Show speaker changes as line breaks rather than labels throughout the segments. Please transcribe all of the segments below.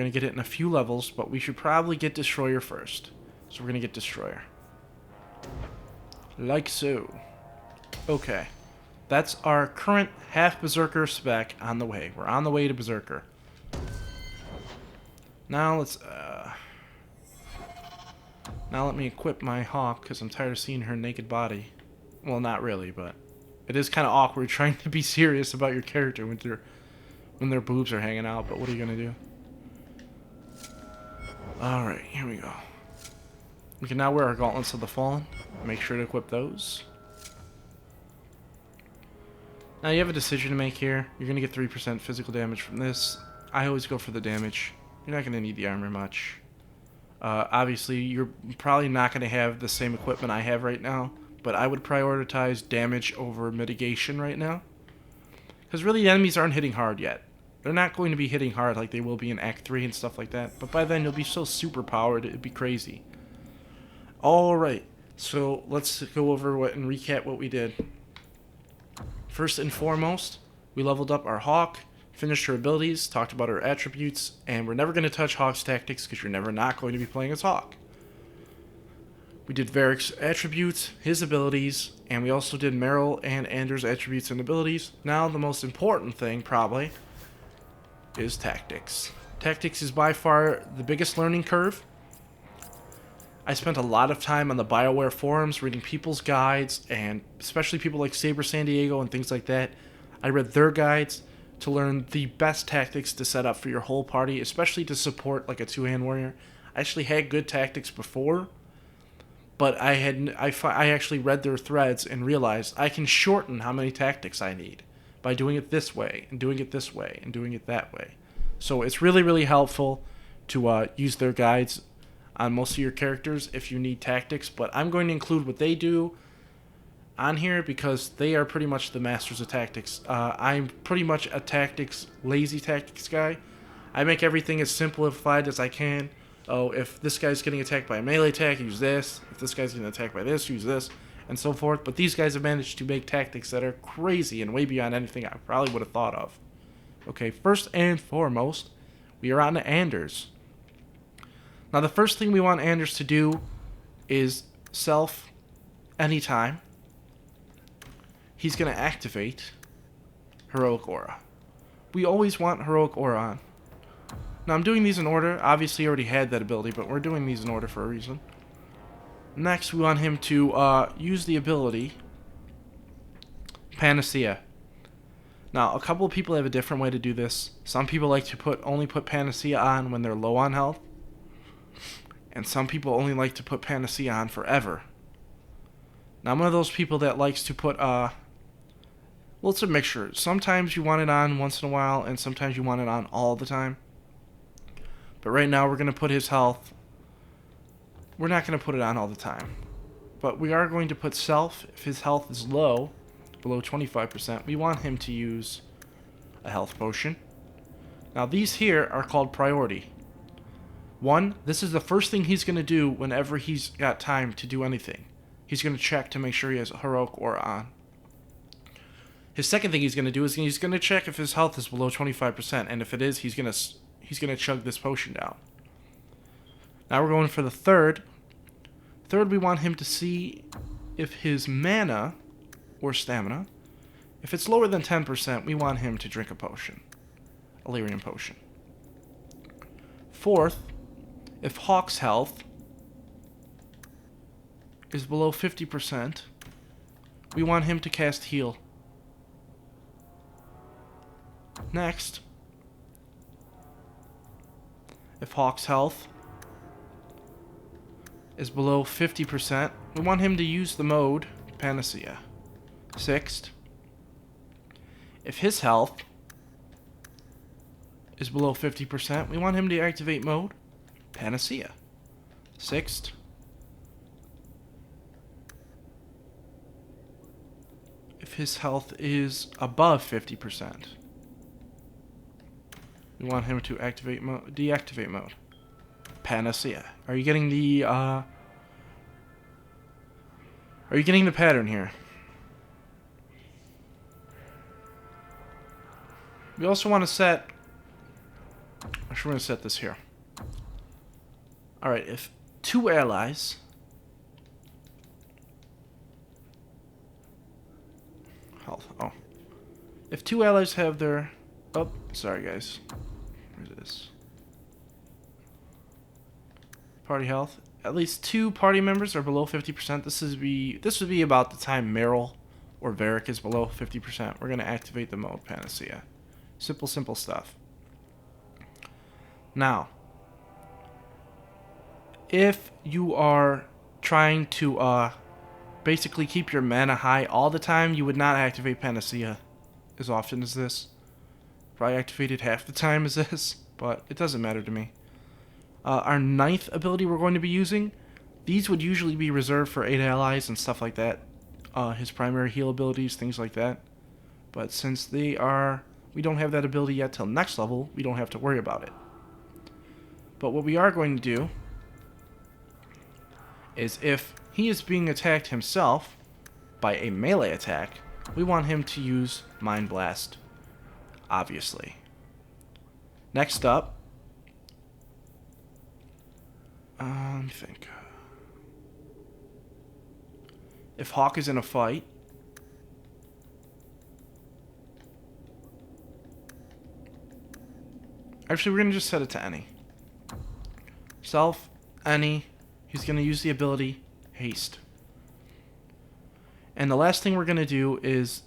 We're going to get it in a few levels, but we should probably get Destroyer first. So we're going to get Destroyer. Like so. Okay. That's our current half Berserker spec on the way. We're on the way to Berserker. Now let's, now let me equip my Hawk, because I'm tired of seeing her naked body. Well, not really, but it is kind of awkward trying to be serious about your character when their boobs are hanging out, but what are you going to do? Alright, here we go. We can now wear our Gauntlets of the Fallen. Make sure to equip those. Now you have a decision to make here. You're going to get 3% physical damage from this. I always go for the damage. You're not going to need the armor much. Obviously, you're probably not going to have the same equipment I have right now, but I would prioritize damage over mitigation right now. Because really, the enemies aren't hitting hard yet. They're not going to be hitting hard like they will be in Act 3 and stuff like that, but by then you'll be so super powered, it'd be crazy. Alright, so let's go over and recap what we did. First and foremost, we leveled up our Hawk, finished her abilities, talked about her attributes, and we're never going to touch Hawk's tactics because you're never not going to be playing as Hawk. We did Varric's attributes, his abilities, and we also did Meryl and Anders' attributes and abilities. Now the most important thing, probably, is tactics. Tactics is by far the biggest learning curve. I spent a lot of time on the BioWare forums reading people's guides, and especially people like Saber San Diego and things like that. I read their guides to learn the best tactics to set up for your whole party, especially to support like a two-hand warrior. I actually had good tactics before, but I actually read their threads and realized I can shorten how many tactics I need by doing it this way, and doing it this way, and doing it that way. So it's really, really helpful to use their guides on most of your characters if you need tactics, but I'm going to include what they do on here because they are pretty much the masters of tactics. I'm pretty much a lazy tactics guy. I make everything as simplified as I can. Oh, if this guy's getting attacked by a melee attack, use this. If this guy's getting attacked by this, use this, and so forth. But these guys have managed to make tactics that are crazy and way beyond anything I probably would have thought of. Okay, first and foremost, we are on to Anders. Now, the first thing we want Anders to do is self anytime. He's going to activate Heroic Aura. We always want Heroic Aura on. Now, I'm doing these in order. Obviously, I already had that ability, but we're doing these in order for a reason. Next, we want him to use the ability Panacea. Now, a couple of people have a different way to do this. Some people like to only put Panacea on when they're low on health. And some people only like to put Panacea on forever. Now, I'm one of those people that likes to put, well, it's a mixture. Sometimes you want it on once in a while, and sometimes you want it on all the time. But right now, we're going to put his health. We're not going to put it on all the time. But we are going to put self, if his health is low, below 25%, we want him to use a health potion. Now, these here are called priority. One, this is the first thing he's going to do whenever he's got time to do anything. He's going to check to make sure he has Heroic Aura on. His second thing he's going to do is he's going to check if his health is below 25%, and if it is, he's going to chug this potion down. Now we're going for the third. Third, we want him to see if his mana or stamina, if it's lower than 10%, we want him to drink a potion, a Lyrium potion. Fourth, if Hawk's health is below 50%, we want him to cast Heal. Next, if Hawk's health is below 50%, we want him to use the mode Panacea. Sixth, if his health is below 50%, we want him to activate mode Panacea. Sixth, if his health is above 50%, we want him to deactivate mode Panacea. Are you getting the pattern here? We also want to set Actually, we're going to set this here. Alright, if 2 allies... Health. Oh. If 2 allies have their... Oh, sorry guys. Where's this? Party health. At least 2 party members are below 50%. This would be about the time Meryl or Varric is below 50%. We're going to activate the mode Panacea. Simple stuff. Now, if you are trying to basically keep your mana high all the time, you would not activate Panacea as often as this. Probably activated half the time as this, but it doesn't matter to me. Our 9th ability we're going to be using, these would usually be reserved for 8 allies and stuff like that. His primary heal abilities, things like that. But since we don't have that ability yet till next level, we don't have to worry about it. But what we are going to do is if he is being attacked himself by a melee attack, we want him to use Mind Blast, obviously. Next up, let me think. If Hawk is in a fight, actually we're going to just set it to any. Self, any, he's going to use the ability Haste. And the last thing we're going to do is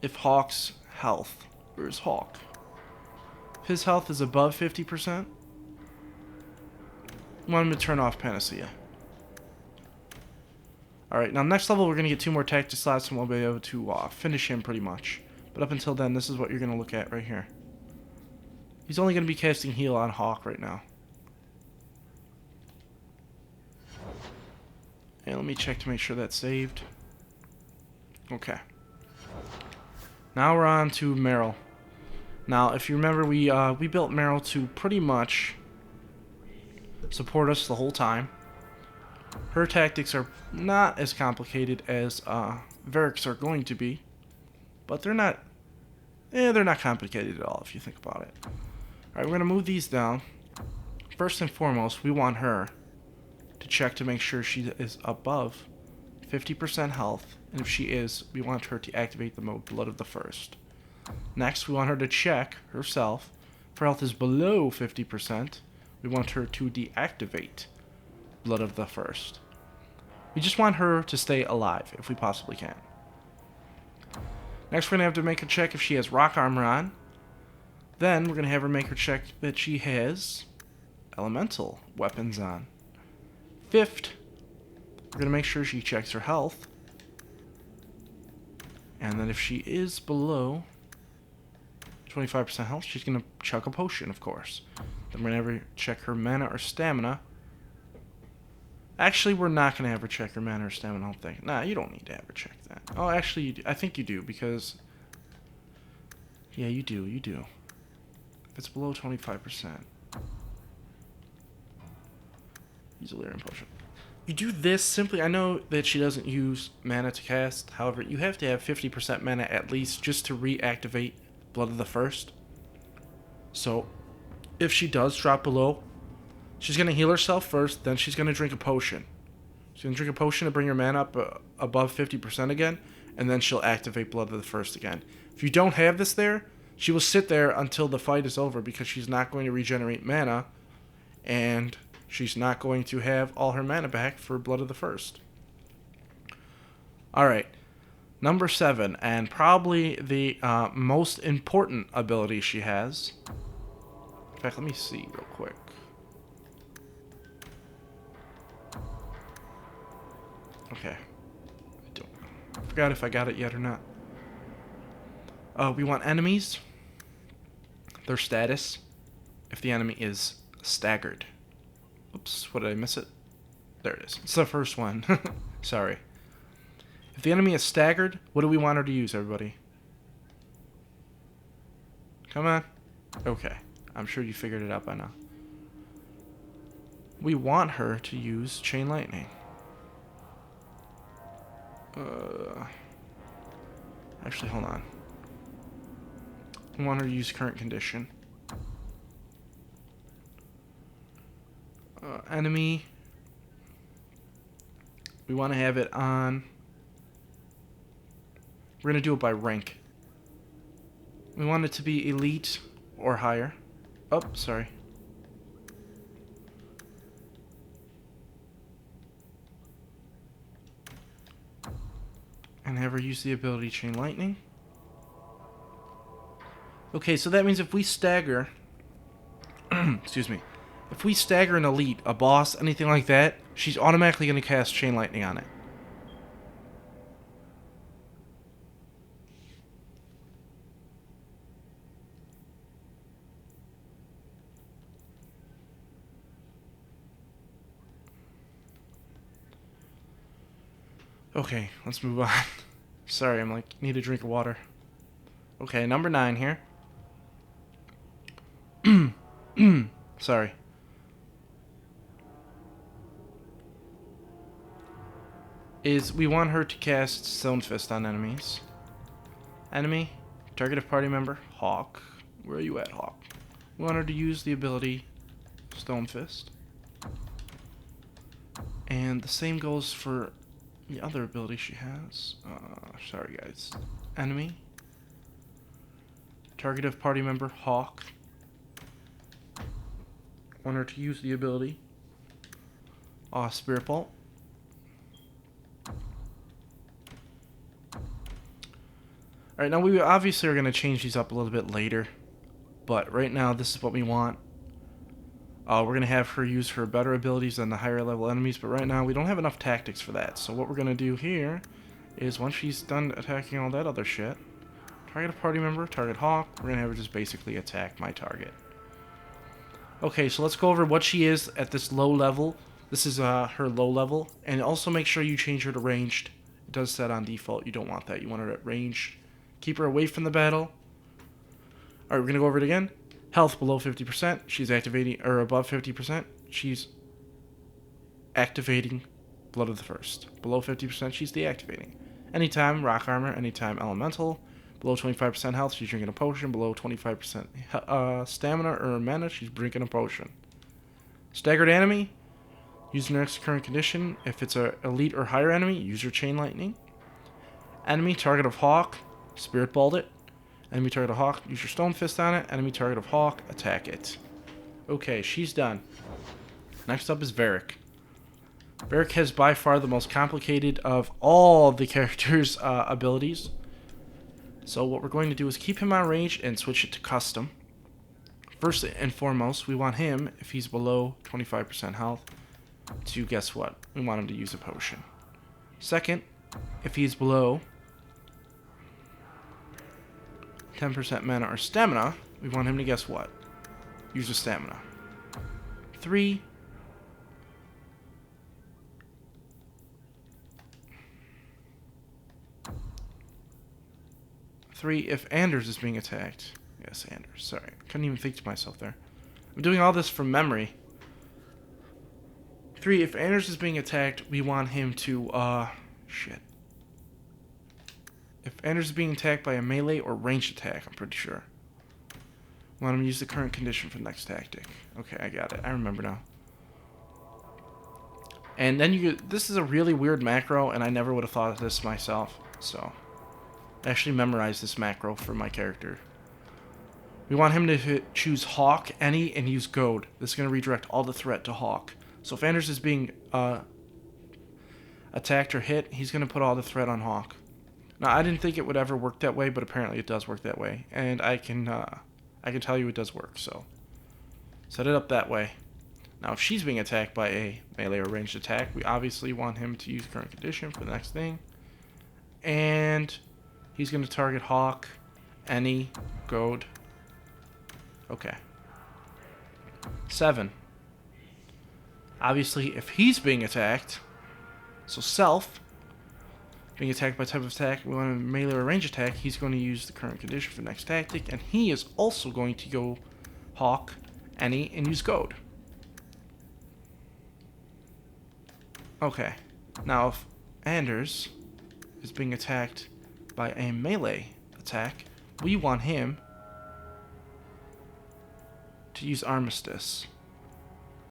if Hawk's health, where's Hawk? If his health is above 50%, I want him to turn off Panacea. Alright, now next level we're going to get 2 more tactic slots and we'll be able to finish him pretty much. But up until then, this is what you're going to look at right here. He's only going to be casting heal on Hawk right now. And let me check to make sure that's saved. Okay. Now we're on to Meryl. Now, if you remember, we built Meryl to pretty much support us the whole time. Her tactics are not as complicated as Varric's are going to be, but they're not complicated at all if you think about it. Alright, we're going to move these down. First and foremost, we want her to check to make sure she is above 50% health, and if she is, we want her to activate the mode Blood of the First. Next, we want her to check herself. If her health is below 50%, we want her to deactivate Blood of the First. We just want her to stay alive, if we possibly can. Next, we're going to have to make her check if she has rock armor on. Then, we're going to have her make her check that she has elemental weapons on. Fifth, we're going to make sure she checks her health. And then if she is below 25% health, she's going to chuck a potion, of course. Then we're going to have her check her mana or stamina. Actually, we're not going to have her check her mana or stamina, I don't think. Nah, you don't need to have her check that. Oh, actually, you do. I think you do, because... Yeah, you do. If it's below 25%. Use a Lyrium potion. You do this simply... I know that she doesn't use mana to cast. However, you have to have 50% mana at least just to reactivate Blood of the First. So, if she does drop below, she's going to heal herself first, then she's going to drink a potion. She's going to drink a potion to bring her mana up above 50% again, and then she'll activate Blood of the First again. If you don't have this there, she will sit there until the fight is over because she's not going to regenerate mana, and she's not going to have all her mana back for Blood of the First. Alright, number 7, and probably the most important ability she has. In fact, let me see real quick. Okay. I forgot if I got it yet or not. We want enemies. Their status. If the enemy is staggered. Oops, what did I miss it? There it is. It's the first one. Sorry. If the enemy is staggered, what do we want her to use, everybody? Come on. Okay. I'm sure you figured it out by now. We want her to use Chain Lightning. Actually, hold on. We want her to use current condition. Enemy. We want to have it on. We're going to do it by rank. We want it to be elite or higher. Oh, sorry. And have her use the ability Chain Lightning. Okay, so that means if we stagger... excuse me. If we stagger an elite, a boss, anything like that, she's automatically going to cast Chain Lightning on it. Okay, let's move on. Sorry, I'm like, need a drink of water. Okay, number 9 here. Sorry. Is we want her to cast Stone Fist on enemies. Enemy, target of party member, Hawk. Where are you at, Hawk? We want her to use the ability Stone Fist. And the same goes for the other ability she has. Sorry guys. Enemy, target of party member, Hawk. Want her to use the ability Spirit Bolt. Alright, now we obviously are going to change these up a little bit later. But right now, this is what we want. We're going to have her use her better abilities than the higher level enemies. But right now, we don't have enough tactics for that. So what we're going to do here is once she's done attacking all that other shit, target a party member, target Hawk, we're going to have her just basically attack my target. Okay, so let's go over what she is at this low level. This is her low level. And also make sure you change her to ranged. It does set on default. You don't want that. You want her at ranged. Keep her away from the battle. Alright, we're going to go over it again. Health below 50%. She's activating, or above 50%. She's activating Blood of the First. Below 50%, she's deactivating. Anytime rock armor, anytime elemental. Below 25% health, she's drinking a potion. Below 25% stamina or mana, she's drinking a potion. Staggered enemy. Use the next current condition. If it's an elite or higher enemy, use your Chain Lightning. Enemy, target of Hawk. Spirit Bolt it. Enemy target of Hawk, use your Stone Fist on it. Enemy target of Hawk, attack it. Okay, she's done. Next up is Varric. Varric has by far the most complicated of all the character's abilities. So what we're going to do is keep him on range and switch it to custom. First and foremost, we want him, if he's below 25% health, to guess what? We want him to use a potion. Second, if he's below 10% mana or stamina, we want him to guess what? Use a stamina. 3. If Anders is being attacked. Yes, Anders. Sorry. Couldn't even think to myself there. I'm doing all this from memory. 3. If Anders is being attacked, we want him to, shit. If Anders is being attacked by a melee or ranged attack, I'm pretty sure. Want him to use the current condition for the next tactic. Okay, I got it. I remember now. And then this is a really weird macro, and I never would have thought of this myself. So, I actually memorized this macro for my character. We want him to choose Hawk, any, and use Goad. This is going to redirect all the threat to Hawk. So if Anders is being attacked or hit, he's going to put all the threat on Hawk. Now, I didn't think it would ever work that way, but apparently it does work that way. And I can tell you it does work, so set it up that way. Now, if she's being attacked by a melee or ranged attack, we obviously want him to use current condition for the next thing. And he's going to target Hawk, any, Goad. Okay. 7. Obviously, if he's being attacked, so self, being attacked by type of attack, we want a melee or range attack, he's going to use the current condition for the next tactic, and he is also going to go Hawk, any, and use Goad. Okay. Now, if Anders is being attacked by a melee attack, we want him to use Armistice.